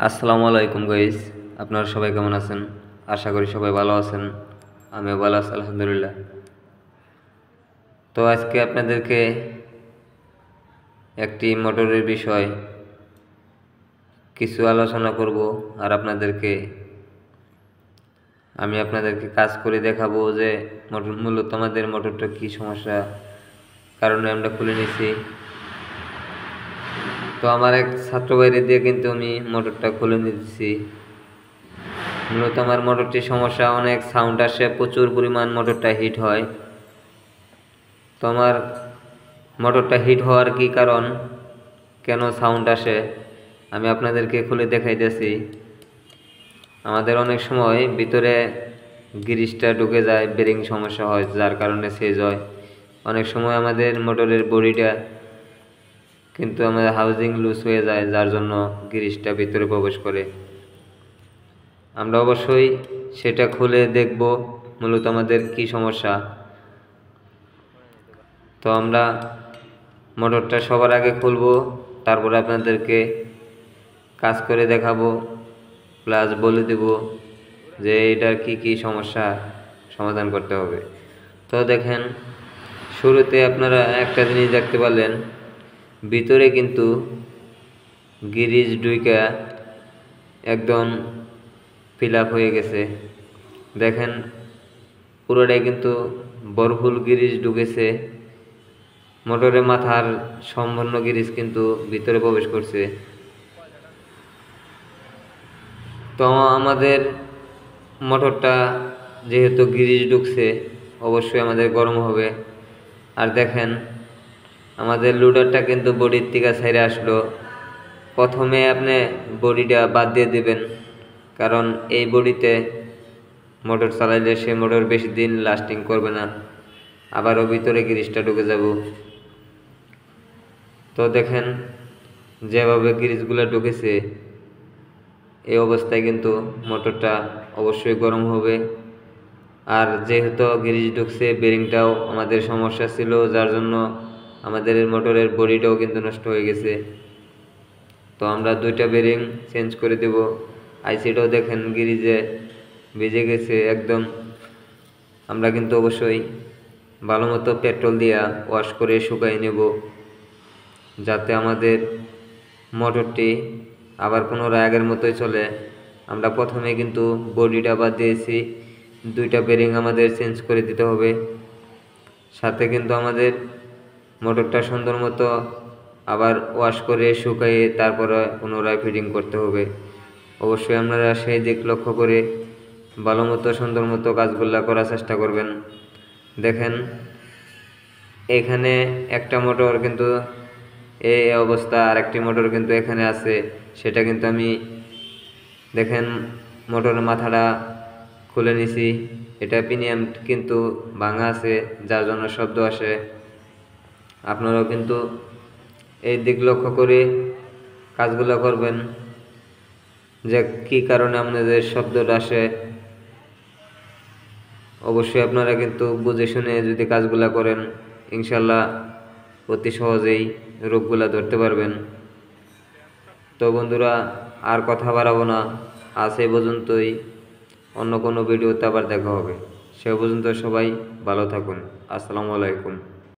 আসসালামু আলাইকুম গাইস, আপনারা সবাই কেমন আছেন? আশা করি সবাই ভালো আছেন। আমিও ভালো আছি আলহামদুলিল্লাহ। তো আজকে আপনাদেরকে একটি মোটরের বিষয় কিছু আলোচনা করব, আর আমি আপনাদেরকে কাজ করে দেখাবো যে মূলত আমাদের মোটরটা কি সমস্যা কারণে আমরা খুলে নিছি। তো আমার এক ছাত্র বাইরে দিয়ে কিন্তু আমি মোটরটা খুলে নিতেছি। মূলত আমার মোটরটির সমস্যা, অনেক সাউন্ড আসে, প্রচুর পরিমাণ মোটরটা হিট হয়। তো আমার মোটরটা হিট হওয়ার কি কারণ, কেন সাউন্ড আসে, আমি আপনাদেরকে খুলে দেখাইতেছি। আমাদের অনেক সময় ভিতরে গ্রিসটা ঢুকে যায়, বেরিং সমস্যা হয়, যার কারণে সেজ হয়। অনেক সময় আমাদের মোটরের বডিটা কিন্তু আমাদের হাউজিং লুজ হয়ে যায়, যার জন্য গ্রিসটা ভিতরে প্রবেশ করে। আমরা অবশ্যই সেটা খুলে দেখব মূলত আমাদের কি সমস্যা। তো আমরা মোটরটা সবার আগে খুলবো, তারপরে আপনাদেরকে কাজ করে দেখাবো, প্লাস বলে দেব যে এটার কি কি সমস্যা সমাধান করতে হবে। তো দেখেন, শুরুতে আপনারা একটা জিনিস দেখতে পারলেন, ভিতরে কিন্তু গ্রিজ ডুইকা একদম ফিল আপ হয়ে গেছে। দেখেন, পুরোটাই কিন্তু বরফুল গ্রিজ ঢুকেছে। মোটরের মাথার সম্পূর্ণ গ্রিজ কিন্তু ভিতরে প্রবেশ করছে। তো আমাদের মোটরটা যেহেতু গ্রিজ ঢুকছে, অবশ্যই আমাদের গরম হবে। আর দেখেন, আমাদের লোডারটা কিন্তু বডির থেকে ছাইরে আসলো। প্রথমে আপনি বডিটা বাদ দিয়ে দিবেন, কারণ এই বডিতে মোটর চালাইলে সে মোটর বেশি দিন লাস্টিং করবে না, আবারও ভিতরে গ্রিজটা ঢুকে যাব। তো দেখেন, যেভাবে গ্রিজগুলো ঢুকেছে, এই অবস্থায় কিন্তু মোটরটা অবশ্যই গরম হবে। আর যেহেতু গ্রিজ ঢুকছে, বেরিংটাও আমাদের সমস্যা ছিল, যার জন্য আমাদের মোটরের বডিটাও কিন্তু নষ্ট হয়ে গেছে। তো আমরা দুইটা বেরিং চেঞ্জ করে দেব। আইসিটাও দেখেন গ্রিজে ভিজে গেছে একদম। আমরা কিন্তু অবশ্যই ভালো মতো পেট্রোল দিয়া ওয়াশ করে শুকাই নেব, যাতে আমাদের মোটরটি আবার পুনরায় আগের মতোই চলে। আমরা প্রথমে কিন্তু বডিটা বাদ দিয়েছি, দুইটা বেরিং আমাদের চেঞ্জ করে দিতে হবে। সাথে কিন্তু আমাদের মোটরটা সুন্দর মতো আবার ওয়াশ করে শুকাইয়ে তারপরে পুনরায় ফিটিং করতে হবে। অবশ্যই আপনারা সেই দিক লক্ষ্য করে ভালো মতো সুন্দর মতো কাজগুলো করার চেষ্টা করবেন। দেখেন, এখানে একটা মোটর কিন্তু এই অবস্থা, আর একটি মোটর কিন্তু এখানে আছে, সেটা কিন্তু আমি দেখেন মোটরের মাথাটা খুলে নিছি। এটা পিনিয়াম কিন্তু ভাঙা আছে, যার জন্য শব্দ আসে। আপনারাও কিন্তু এই দিক লক্ষ্য করে কাজগুলো করবেন, যে কি কারণে আপনাদের শব্দটা আসে। অবশ্যই আপনারা কিন্তু বুঝে শুনে যদি কাজগুলা করেন, ইনশাল্লাহ অতি সহজেই রোগগুলা ধরতে পারবেন। তো বন্ধুরা, আর কথা বাড়াবো না, আজ এই পর্যন্তই। অন্য কোনো ভিডিওতে আবার দেখা হবে। সে পর্যন্ত সবাই ভালো থাকুন। আসসালামু আলাইকুম।